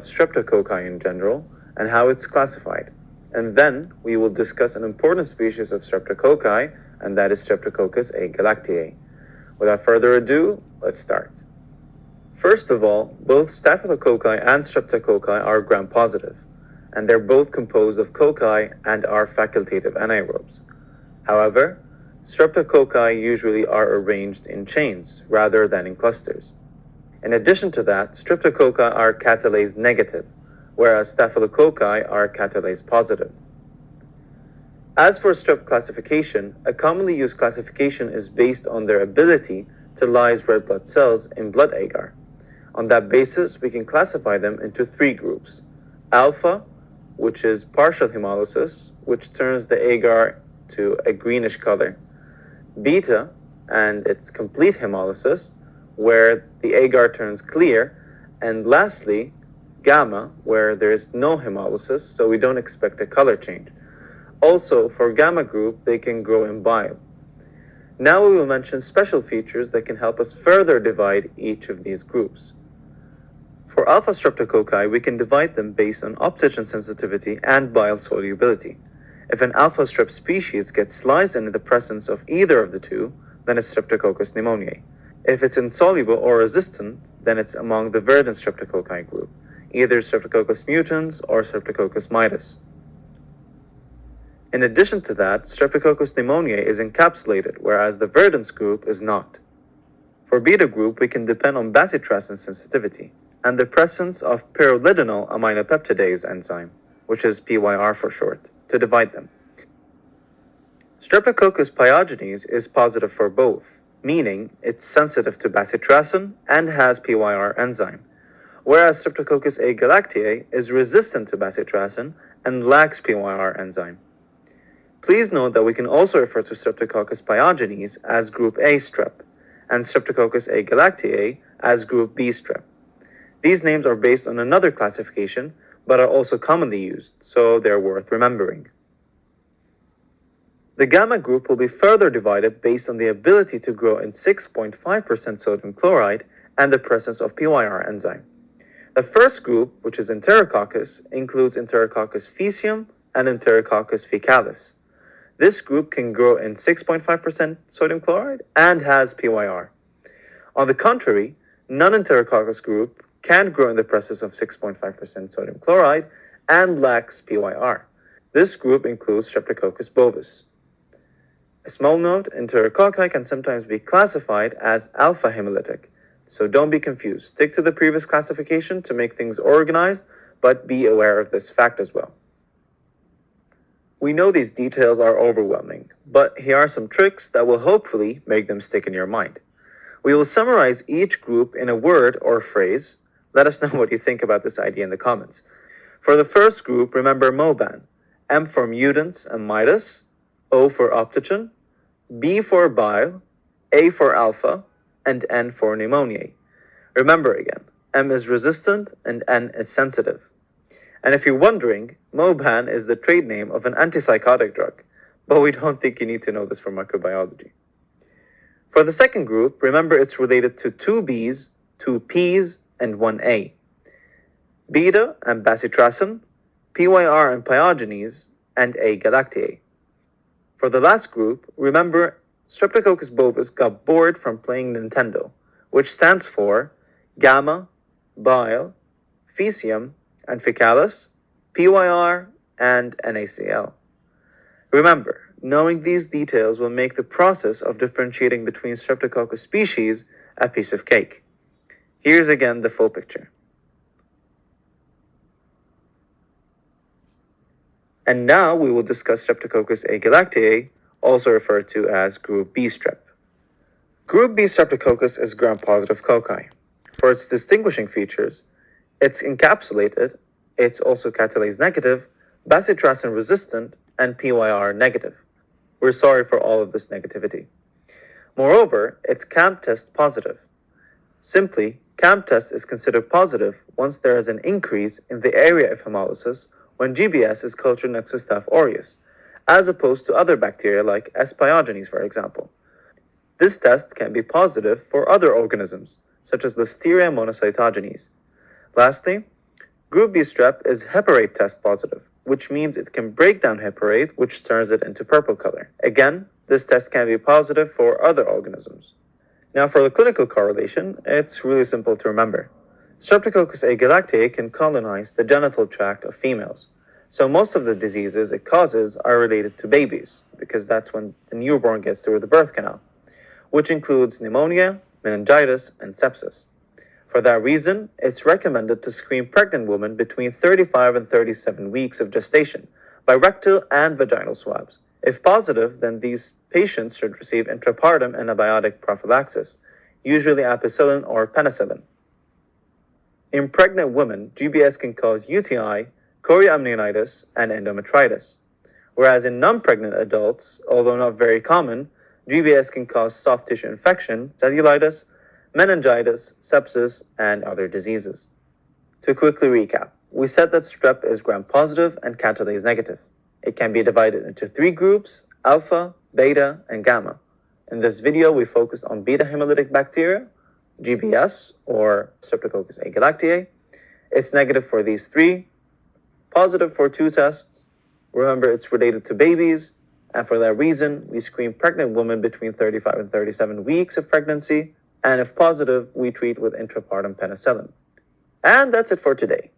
Streptococci in general and how it's classified. And then we will discuss an important species of Streptococci, and that is Streptococcus agalactiae. Without further ado, let's start. First of all, both Staphylococci and Streptococci are gram-positive, and they're both composed of cocci and are facultative anaerobes. However, Streptococci usually are arranged in chains rather than in clusters. In addition to that, Streptococci are catalase negative, whereas Staphylococci are catalase positive. As for strep classification, a commonly used classification is based on their ability to lyse red blood cells in blood agar. On that basis, we can classify them into three groups. Alpha, which is partial hemolysis, which turns the agar to a greenish color. Beta, and it's complete hemolysis, where the agar turns clear. And lastly, gamma, where there is no hemolysis, so we don't expect a color change. Also, for gamma group, they can grow in bile. Now we will mention special features that can help us further divide each of these groups. For alpha streptococci, we can divide them based on optogen sensitivity and bile solubility. If an alpha strep species gets lysed in the presence of either of the two, then it's Streptococcus pneumoniae. If it's insoluble or resistant, then it's among the verdant streptococci group, either Streptococcus mutans or Streptococcus mitis. In addition to that, Streptococcus pneumoniae is encapsulated, whereas the verdant group is not. For beta group, we can depend on bacitracin sensitivity and the presence of pyrrolidinol aminopeptidase enzyme, which is PYR for short, to divide them. Streptococcus pyogenes is positive for both, meaning it's sensitive to bacitracin and has PYR enzyme, whereas Streptococcus agalactiae is resistant to bacitracin and lacks PYR enzyme. Please note that we can also refer to Streptococcus pyogenes as group A strep and Streptococcus agalactiae as group B strep. These names are based on another classification, but are also commonly used, so they're worth remembering. The gamma group will be further divided based on the ability to grow in 6.5% sodium chloride and the presence of PYR enzyme. The first group, which is Enterococcus, includes Enterococcus faecium and Enterococcus faecalis. This group can grow in 6.5% sodium chloride and has PYR. On the contrary, non-Enterococcus group can grow in the presence of 6.5% sodium chloride and lacks PYR. This group includes Streptococcus bovis. A small note, Enterococci can sometimes be classified as alpha hemolytic, so don't be confused. Stick to the previous classification to make things organized, but be aware of this fact as well. We know these details are overwhelming, but here are some tricks that will hopefully make them stick in your mind. We will summarize each group in a word or phrase. Let us know what you think about this idea in the comments. For the first group, remember MOBAN, M for mutants and mitis, O for optogen, B for bile, A for alpha, and N for pneumoniae. Remember again, M is resistant and N is sensitive. And if you're wondering, MOBAN is the trade name of an antipsychotic drug, but we don't think you need to know this for microbiology. For the second group, remember it's related to 2 Bs, 2 Ps, and 1 A. Beta and bacitracin, PYR and pyogenes, and agalactiae. For the last group, remember Streptococcus bovis got bored from playing Nintendo, which stands for gamma, bile, faecium, and faecalis, PYR, and NaCl. Remember, knowing these details will make the process of differentiating between Streptococcus species a piece of cake. Here's again the full picture. And now we will discuss Streptococcus agalactiae, also referred to as Group B strep. Group B Streptococcus is gram-positive cocci. For its distinguishing features, it's encapsulated, it's also catalase negative, bacitracin resistant, and PYR negative. We're sorry for all of this negativity. Moreover, it's CAMP test positive. Simply, CAMP test is considered positive once there is an increase in the area of hemolysis when GBS is cultured next to Staph aureus, as opposed to other bacteria like S. pyogenes, for example. This test can be positive for other organisms, such as Listeria monocytogenes. Lastly, Group B strep is heparate test positive, which means it can break down heparate, which turns it into purple color. Again, this test can be positive for other organisms. Now for the clinical correlation, it's really simple to remember. Streptococcus agalactiae can colonize the genital tract of females. So most of the diseases it causes are related to babies, because that's when the newborn gets through the birth canal, which includes pneumonia, meningitis, and sepsis. For that reason, it's recommended to screen pregnant women between 35 and 37 weeks of gestation by rectal and vaginal swabs. If positive, then these patients should receive intrapartum antibiotic prophylaxis, usually ampicillin or penicillin. In pregnant women, GBS can cause UTI, chorioamnionitis, and endometritis. Whereas in non-pregnant adults, although not very common, GBS can cause soft tissue infection, cellulitis, meningitis, sepsis, and other diseases. To quickly recap, we said that strep is gram-positive and catalase negative. It can be divided into 3 groups: alpha, beta, and gamma. In this video, we focused on beta hemolytic bacteria, GBS, or Streptococcus agalactiae. It's negative for these 3, positive for 2 tests. Remember, it's related to babies, and for that reason, we screen pregnant women between 35 and 37 weeks of pregnancy, and if positive, we treat with intrapartum penicillin. And that's it for today.